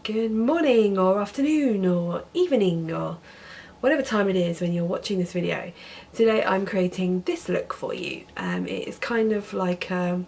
Good morning or afternoon or evening or whatever time it is when you're watching this video. Today I'm creating this look for you. It is kind of like a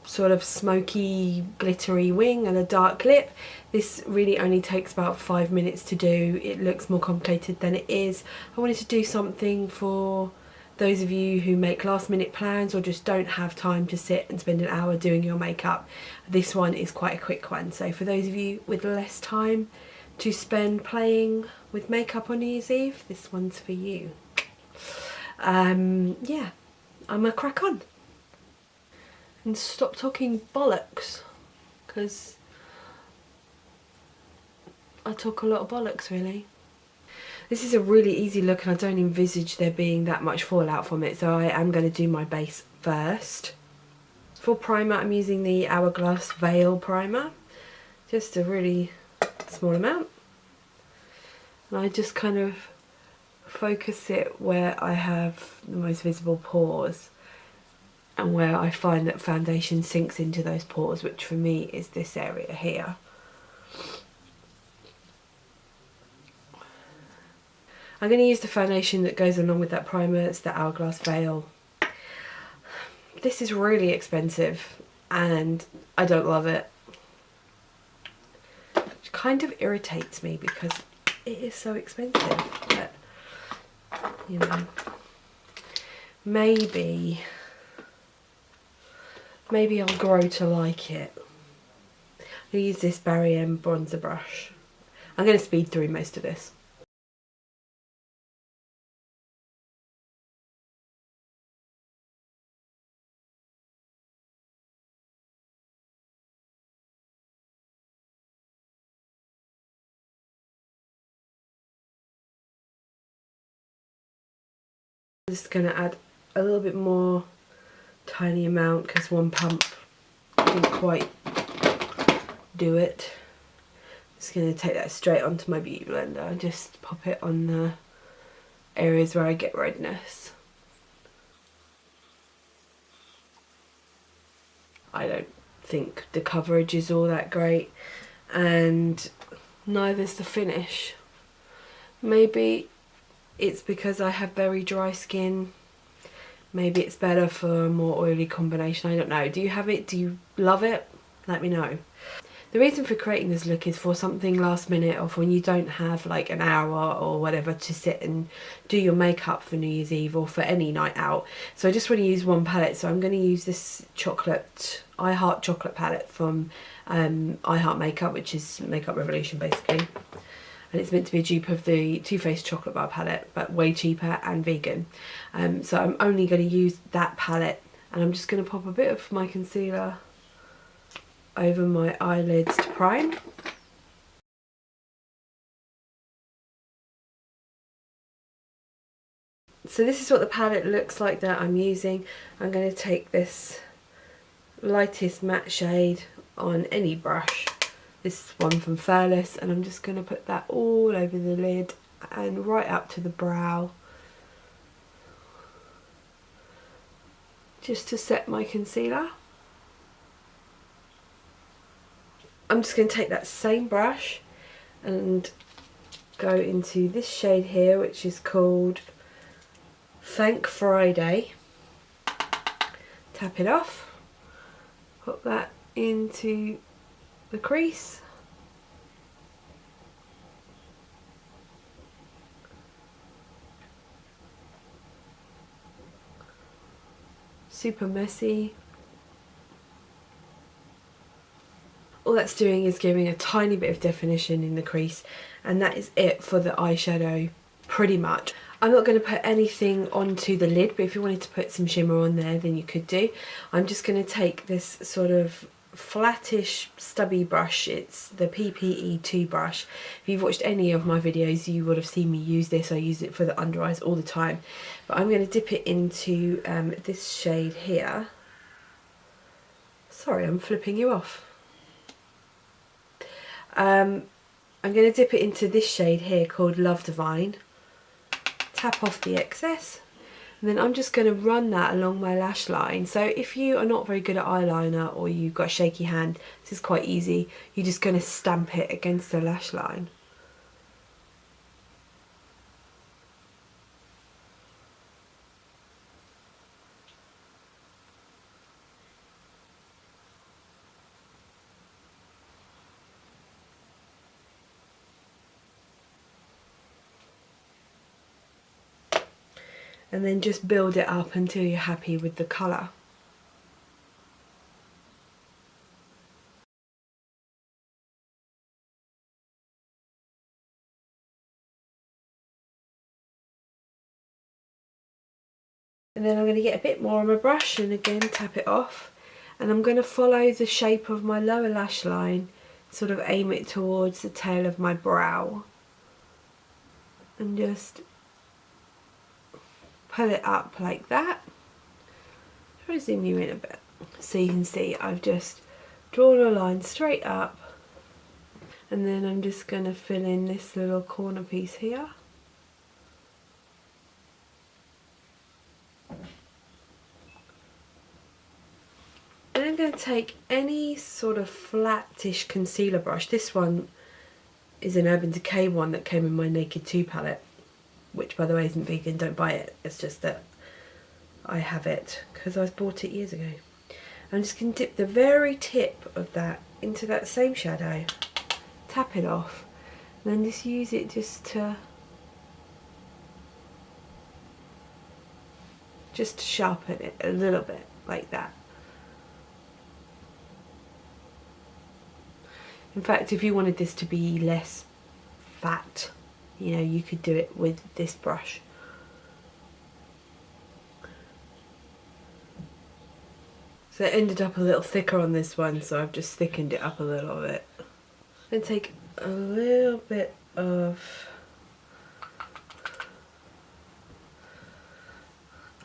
sort of smoky glittery wing and a dark lip. This really only takes about 5 minutes to do. It looks more complicated than it is. I wanted to do something for those of you who make last minute plans or just don't have time to sit and spend an hour doing your makeup. This one is quite a quick one, so for those of you with less time to spend playing with makeup on New Year's Eve, this one's for you. Yeah, I'm gonna crack on and stop talking bollocks, because I talk a lot of bollocks really. This is a really easy look and I don't envisage there being that much fallout from it, so I am going to do my base first. For primer I'm using the Hourglass Veil primer, just a really small amount, and I just kind of focus it where I have the most visible pores and where I find that foundation sinks into those pores, which for me is this area here. I'm going to use the foundation that goes along with that primer. It's the Hourglass Veil. This is really expensive and I don't love it. Which kind of irritates me because it is so expensive. But, you know, maybe I'll grow to like it. I'll use this Barry M bronzer brush. I'm going to speed through most of this. I'm just going to add a little bit more, tiny amount, because one pump didn't quite do it. Just going to take that straight onto my beauty blender and just pop it on the areas where I get redness. I don't think the coverage is all that great, and neither's the finish. Maybe it's because I have very dry skin. Maybe it's better for a more oily combination. I don't know. Do you have it? Do you love it? Let me know. The reason for creating this look is for something last minute, or when you don't have like an hour or whatever to sit and do your makeup for New Year's Eve or for any night out. So I just want to use one palette. So I'm going to use this chocolate, I Heart chocolate palette from I Heart Makeup, which is Makeup Revolution basically. And it's meant to be a dupe of the Too Faced chocolate bar palette, but way cheaper and vegan. So I'm only going to use that palette, and I'm just going to pop a bit of my concealer over my eyelids to prime. So this is what the palette looks like that I'm using. I'm going to take this lightest matte shade on any brush. This one from Furless, and I'm just going to put that all over the lid and right up to the brow, just to set my concealer. I'm just going to take that same brush and go into this shade here, which is called Thank Friday. Tap it off, put that into the crease, super messy. All that's doing is giving a tiny bit of definition in the crease, and that is it for the eyeshadow pretty much. I'm not going to put anything onto the lid, but if you wanted to put some shimmer on there then you could do. I'm just going to take this sort of flattish stubby brush. It's the PPE2 brush. If you've watched any of my videos you would have seen me use this. I use it for the under eyes all the time, but I'm going to dip it into this shade here. Sorry, I'm flipping you off. I'm going to dip it into this shade here called Love Divine. Tap off the excess, And then I'm just going to run that along my lash line. So if you are not very good at eyeliner or you've got a shaky hand, this is quite easy. You're just going to stamp it against the lash line. And then just build it up until you're happy with the colour. And then I'm going to get a bit more on my brush and again tap it off. And I'm going to follow the shape of my lower lash line, sort of aim it towards the tail of my brow. And just pull it up like that. Try to zoom you in a bit so you can see I've just drawn a line straight up, and then I'm just going to fill in this little corner piece here. And I'm going to take any sort of flattish concealer brush. This one is an Urban Decay one that came in my Naked 2 palette, which by the way isn't vegan, don't buy it, it's just that I have it because I bought it years ago. I'm just going to dip the very tip of that into that same shadow, tap it off, and then just use it just to sharpen it a little bit, like that. In fact, if you wanted this to be less fat, you know, you could do it with this brush. So it ended up a little thicker on this one, so I've just thickened it up a little bit. Then take a little bit of...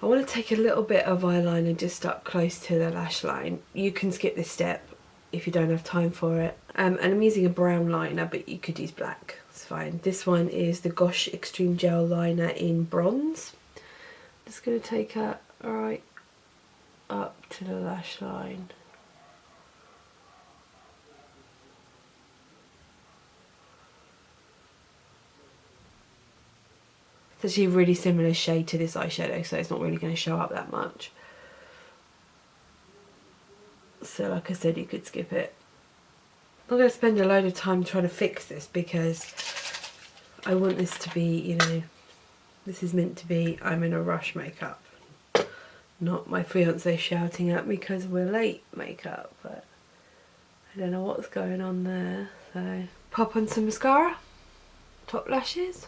I want to take a little bit of eyeliner just up close to the lash line. You can skip this step if you don't have time for it. And I'm using a brown liner, but you could use black, it's fine. This one is the Gosh Extreme Gel Liner in bronze. Just going to take it right up to the lash line. It's actually a really similar shade to this eyeshadow, so it's not really going to show up that much. So like I said, you could skip it. I'm going to spend a load of time trying to fix this because I want this to be, you know, this is meant to be I'm in a rush makeup, not my fiance shouting at me because we're late makeup. But I don't know what's going on there. So pop on some mascara, top lashes.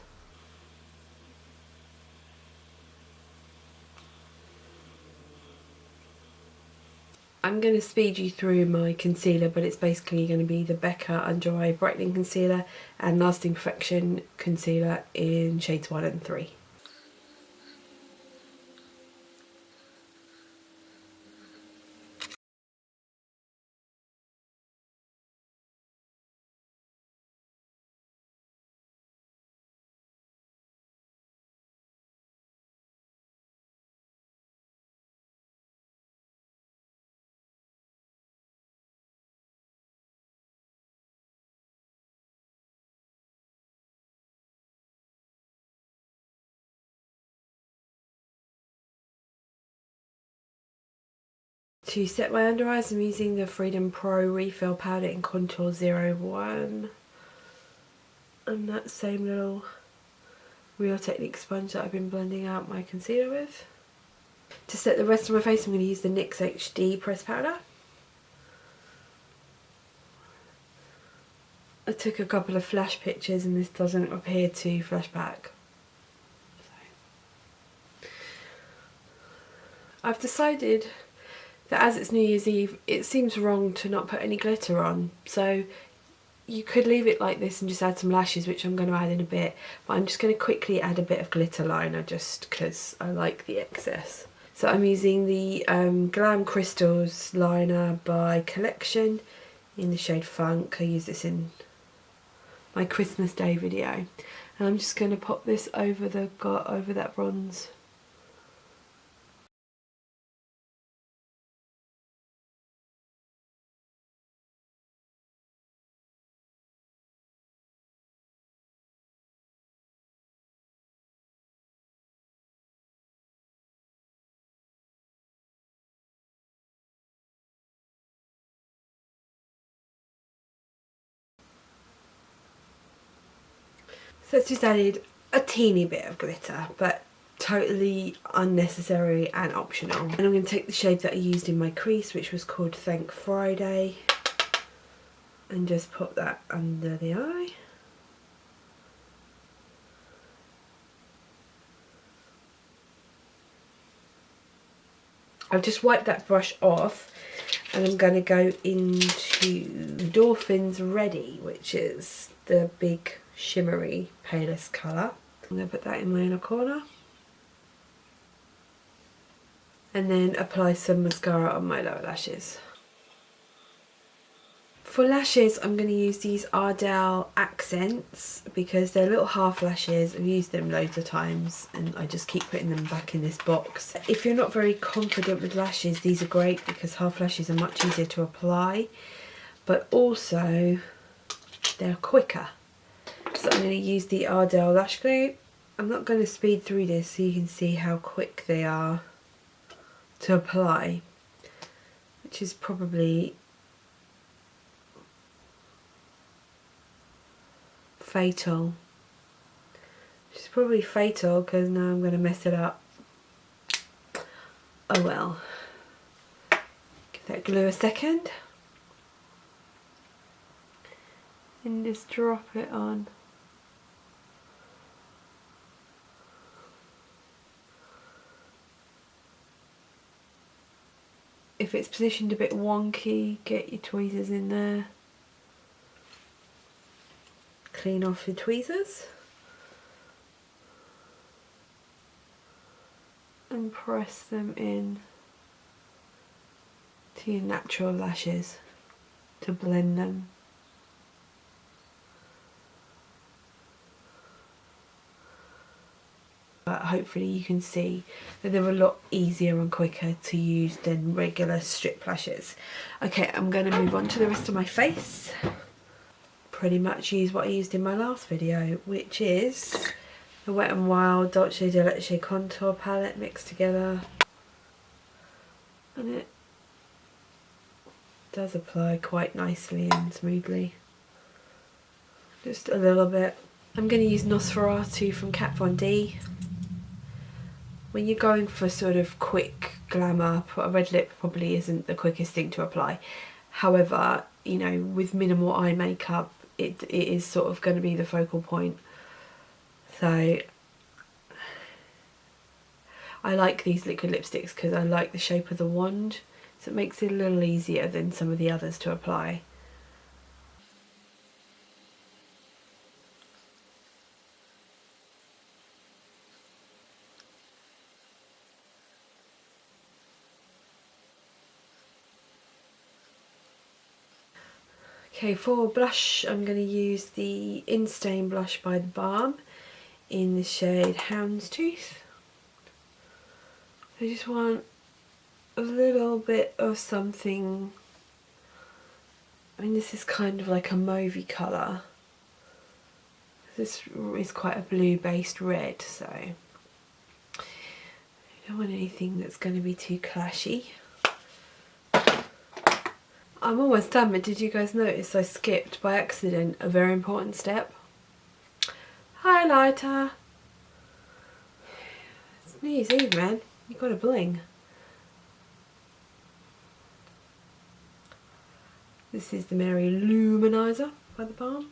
I'm going to speed you through my concealer, but it's basically going to be the Becca Undereye Brightening Concealer and Lasting Perfection Concealer in shades 1 and 3. To set my under eyes, I'm using the Freedom Pro Refill Powder in Contour 01. And that same little Real Technique sponge that I've been blending out my concealer with. To set the rest of my face, I'm going to use the NYX HD Pressed Powder. I took a couple of flash pictures and this doesn't appear to flash back. I've decided that as it's New Year's Eve, it seems wrong to not put any glitter on. So you could leave it like this and just add some lashes, which I'm going to add in a bit. But I'm just going to quickly add a bit of glitter liner just because I like the excess. So I'm using the Glam Crystals liner by Collection in the shade Funk. I use this in my Christmas Day video. And I'm just going to pop this over that bronze So it's just added a teeny bit of glitter, but totally unnecessary and optional. And I'm going to take the shade that I used in my crease, which was called Thank Friday, and just put that under the eye. I've just wiped that brush off, and I'm going to go into Dolphin's Ready, which is the big shimmery palest colour. I'm going to put that in my inner corner. And then apply some mascara on my lower lashes. For lashes, I'm going to use these Ardell accents because they're little half lashes. I've used them loads of times and I just keep putting them back in this box. If you're not very confident with lashes, these are great because half lashes are much easier to apply, but also they're quicker. So I'm going to use the Ardell lash glue. I'm not going to speed through this so you can see how quick they are to apply, which is probably fatal. Which is probably fatal because now I'm going to mess it up. Oh well. Give that glue a second. And just drop it on. If it's positioned a bit wonky, get your tweezers in there. Clean off your tweezers. And press them in to your natural lashes to blend them. But hopefully you can see that they're a lot easier and quicker to use than regular strip lashes. Okay, I'm going to move on to the rest of my face. Pretty much use what I used in my last video, which is the Wet n Wild Dulce de Leche contour palette mixed together. And it does apply quite nicely and smoothly. Just a little bit. I'm going to use Nosferatu from Kat Von D. When you're going for sort of quick glamour, a red lip probably isn't the quickest thing to apply. However, you know, with minimal eye makeup, it is sort of going to be the focal point. So I like these liquid lipsticks because I like the shape of the wand, so it makes it a little easier than some of the others to apply. Okay, for blush, I'm going to use the Instain Blush by theBalm in the shade Houndstooth. I just want a little bit of something. I mean, this is kind of like a mauvey colour. This is quite a blue based red, so I don't want anything that's going to be too clashy. I'm almost done, but did you guys notice I skipped by accident a very important step? Highlighter. It's New Year's Eve, man. You gotta bling. This is the Mary-Lou Manizer by theBalm.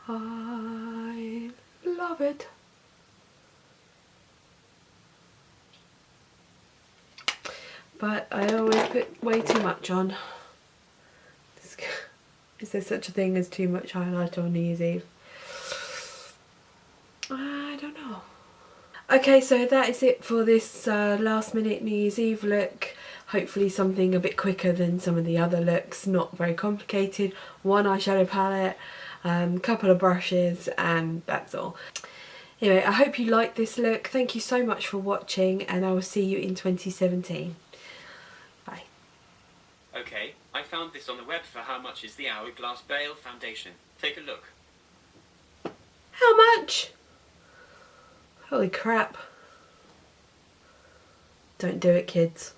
I love it. But I always put way too much on. Is there such a thing as too much highlighter on New Year's Eve? I don't know. Okay, so that is it for this last minute New Year's Eve look. Hopefully something a bit quicker than some of the other looks, not very complicated. One eyeshadow palette, couple of brushes, and that's all. Anyway, I hope you liked this look. Thank you so much for watching, and I will see you in 2017. Bye. Okay, I found this on the web for how much is the Hourglass Bale foundation. Take a look. How much? Holy crap. Don't do it, kids.